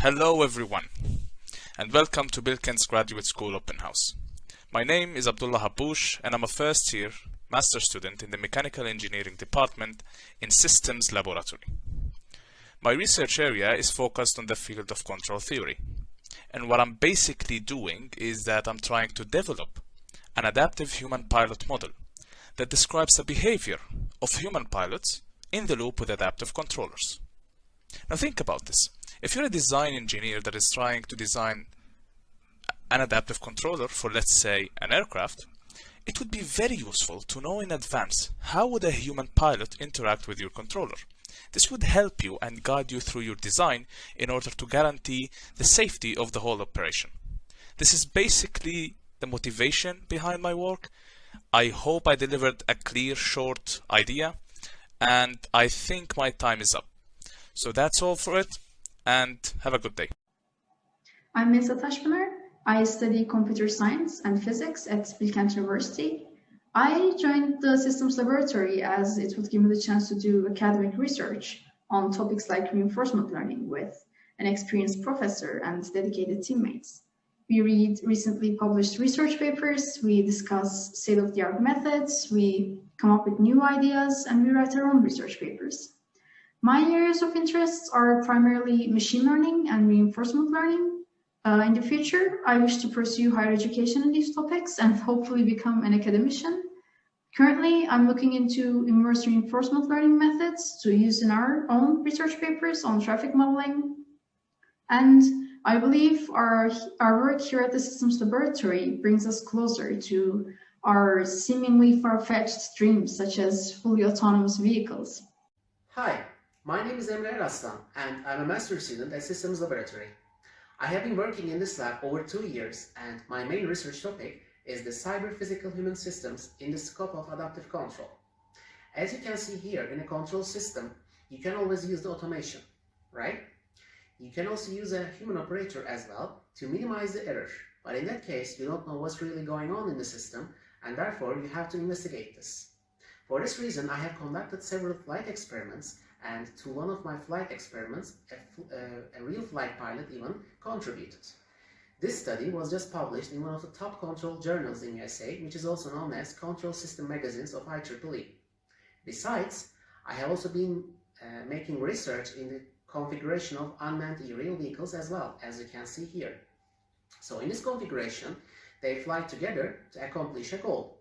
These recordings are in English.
Hello everyone, and welcome to Bilkent's Graduate School Open House. My name is Abdullah Haboush, and I'm a first-year master student in the Mechanical Engineering Department in Systems Laboratory. My research area is focused on the field of control theory, and what I'm basically doing is that I'm trying to develop an adaptive human pilot model that describes the behavior of human pilots in the loop with adaptive controllers. Now think about this. If you're a design engineer that is trying to design an adaptive controller for, let's say, an aircraft, it would be very useful to know in advance how would a human pilot interact with your controller. This would help you and guide you through your design in order to guarantee the safety of the whole operation. This is basically the motivation behind my work. I hope I delivered a clear, short idea, and I think my time is up. So that's all for it, and have a good day. I'm Mesa Tashpınar. I study computer science and physics at Bilkent University. I joined the Systems Laboratory as it would give me the chance to do academic research on topics like reinforcement learning with an experienced professor and dedicated teammates. We read recently published research papers, we discuss state-of-the-art methods, we come up with new ideas, and we write our own research papers. My areas of interest are primarily machine learning and reinforcement learning. In the future, I wish to pursue higher education in these topics and hopefully become an academician. Currently, I'm looking into inverse reinforcement learning methods to use in our own research papers on traffic modeling. And I believe our work here at the Systems Laboratory brings us closer to our seemingly far-fetched dreams, such as fully autonomous vehicles. Hi, my name is Emre Eraslan, and I'm a master's student at Systems Laboratory. I have been working in this lab over 2 years, and my main research topic is the cyber-physical human systems in the scope of adaptive control. As you can see here, in a control system, you can always use the automation, right? You can also use a human operator as well to minimize the error, but in that case, you don't know what's really going on in the system, and therefore you have to investigate this. For this reason, I have conducted several flight experiments, and to one of my flight experiments, a real flight pilot even contributed. This study was just published in one of the top control journals in USA, which is also known as Control System Magazines of IEEE. Besides, I have also been making research in the configuration of unmanned aerial vehicles as well, as you can see here. So in this configuration, they fly together to accomplish a goal.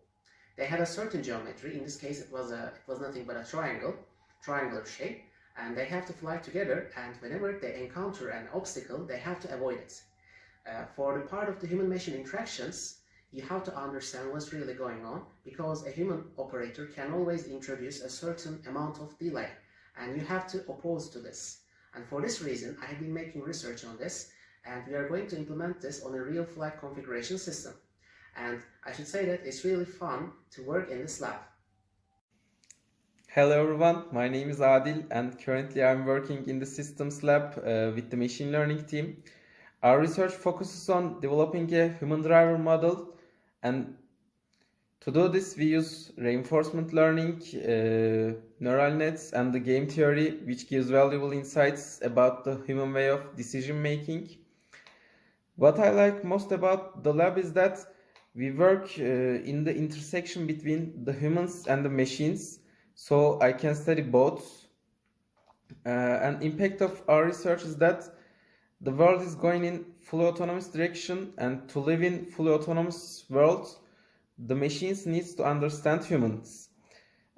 They have a certain geometry. In this case, it was nothing but a triangular shape, and they have to fly together, and whenever they encounter an obstacle, they have to avoid it. For the part of the human-machine interactions, you have to understand what's really going on, because a human operator can always introduce a certain amount of delay, and you have to oppose to this. And for this reason, I have been making research on this, and we are going to implement this on a real flight configuration system. And I should say that it's really fun to work in this lab. Hello everyone, my name is Adil, and currently I'm working in the Systems Lab with the machine learning team. Our research focuses on developing a human driver model, and to do this we use reinforcement learning, neural nets, and the game theory, which gives valuable insights about the human way of decision making. What I like most about the lab is that we work in the intersection between the humans and the machines, so I can study both. An impact of our research is that the world is going in fully autonomous direction, and to live in fully autonomous world, the machines needs to understand humans.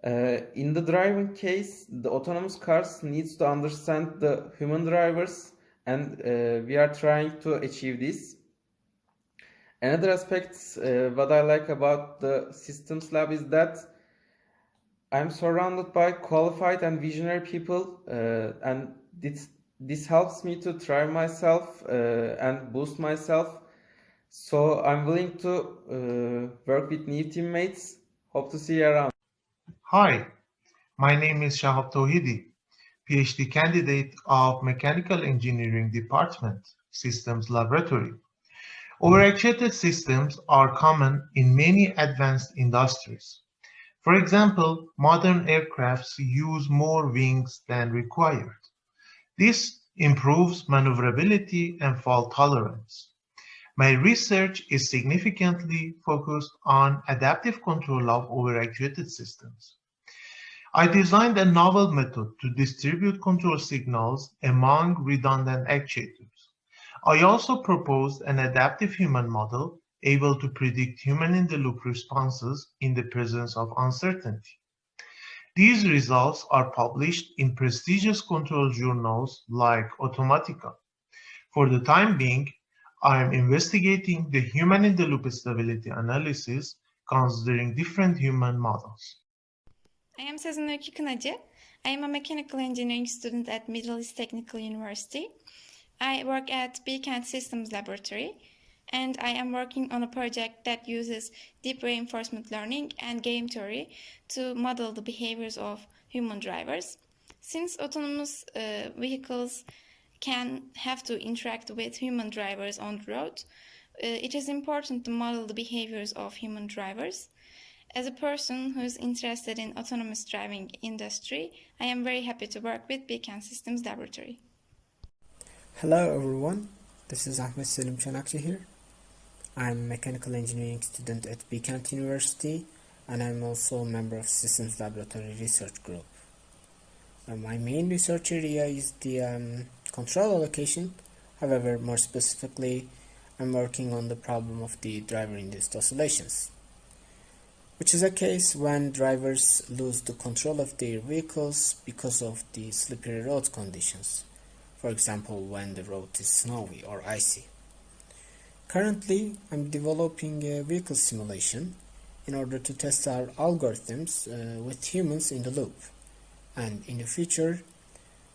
In the driving case, the autonomous cars needs to understand the human drivers, and we are trying to achieve this. Another aspect what I like about the Systems Lab is that I'm surrounded by qualified and visionary people, and this helps me to try myself and boost myself. So I'm willing to work with new teammates. Hope to see you around. Hi, my name is Shahab Tauhidi, PhD candidate of Mechanical Engineering Department, Systems Laboratory. Overactuated systems are common in many advanced industries. For example, modern aircrafts use more wings than required. This improves maneuverability and fault tolerance. My research is significantly focused on adaptive control of overactuated systems. I designed a novel method to distribute control signals among redundant actuators. I also proposed an adaptive human model able to predict human-in-the-loop responses in the presence of uncertainty. These results are published in prestigious control journals like Automatica. For the time being, I am investigating the human-in-the-loop stability analysis considering different human models. I am Sezen Öykü Kınacı. I am a mechanical engineering student at Middle East Technical University. I work at Bilkent Systems Laboratory, and I am working on a project that uses deep reinforcement learning and game theory to model the behaviors of human drivers. Since autonomous vehicles can have to interact with human drivers on the road, it is important to model the behaviors of human drivers. As a person who is interested in autonomous driving industry, I am very happy to work with Bilkent Systems Laboratory. Hello everyone, this is Ahmet Selim Çanakçı here. I'm a mechanical engineering student at Bilkent University, and I'm also a member of Systems Laboratory Research Group. My main research area is the control allocation. However, more specifically, I'm working on the problem of the driver-induced oscillations, which is a case when drivers lose the control of their vehicles because of the slippery road conditions. For example, when the road is snowy or icy. Currently, I'm developing a vehicle simulation in order to test our algorithms with humans in the loop. And in the future,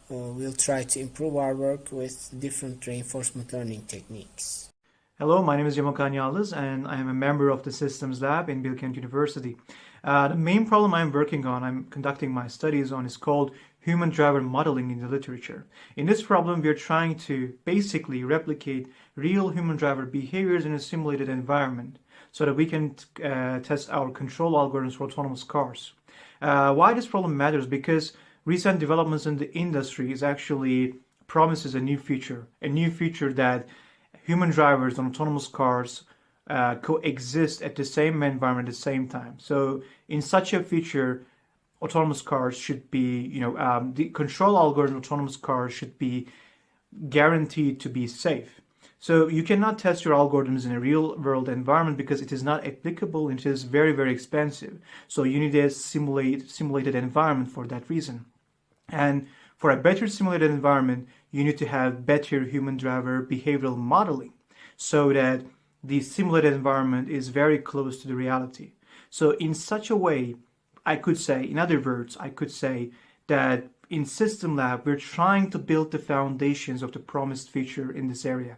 we'll try to improve our work with different reinforcement learning techniques. Hello, my name is Cemal Yalnız, and I am a member of the Systems Lab in Bilkent University. The main problem I'm working on, I'm conducting my studies on, is called human driver modeling in the literature. In this problem, we are trying to basically replicate real human driver behaviors in a simulated environment so that we can test our control algorithms for autonomous cars. Why this problem matters? Because recent developments in the industry is actually promises a new feature that human drivers on autonomous cars coexist at the same environment at the same time. So in such a feature, autonomous cars should be, the control algorithm of autonomous cars should be guaranteed to be safe. So you cannot test your algorithms in a real world environment because it is not applicable and it is very, very expensive. So you need a simulated environment for that reason. And for a better simulated environment, you need to have better human driver behavioral modeling so that the simulated environment is very close to the reality. So in such a way, I could say that in System Lab, we're trying to build the foundations of the promised feature in this area.